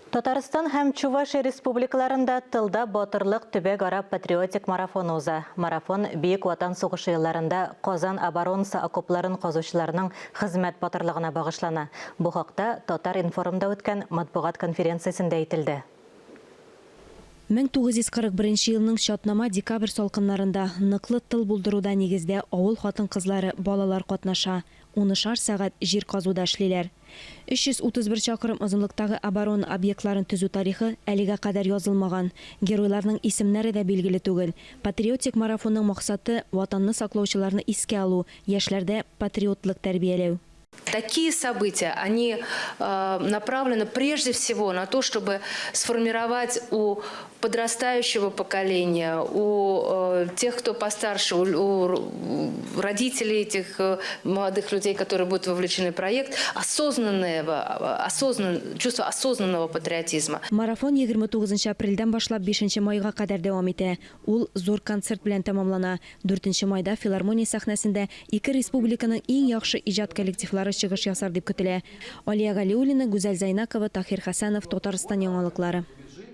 Татарстан һәм Чувашия республикаларында тылда батырлык төбәк ара патриотик марафон уза. Марафон Бейік Ватан сугышы елларында Казан оборонасы окопларын казучыларның хезмәт батырлыгына багышлана. Бу хакта Татар информда үткән матбугат конференциясендә әйтелде. 1941 елның чатнама декабрь салкыннарында ныклы тыл булдыруда нигездә авыл хатын-кызлары, балалар катнаша. 10 сәгать җир казуда эшлиләр. 331 чакрым озынлыктагы оборона объектларын төзү тарихы әлегә кадәр язылмаган. Геройларның исемнәре дә билгеле түгел. Патриотик марафонның максаты ватанны саклаучыларны искә алу, яшьләрдә патриотлык тәрбияләү. Такие события, они направлены прежде всего на то, чтобы сформировать у подрастающего поколения, у тех, кто постарше, у родителей этих молодых людей, которые будут вовлечены в проект, чувство осознанного патриотизма. Марафон 29 апрельдән башлап 5 майга кадәр дәвам итә. Ул зур концерт белән тәмамлана. 4 майда филармония сәхнәсендә ике республиканың иң яхшы иҗат коллективлары чыгыш ясар дип көтелә. Алия Галиуллина, Гүзәл Зайнакова, Тахир Хәсәнов, Татарстан яңалыклары.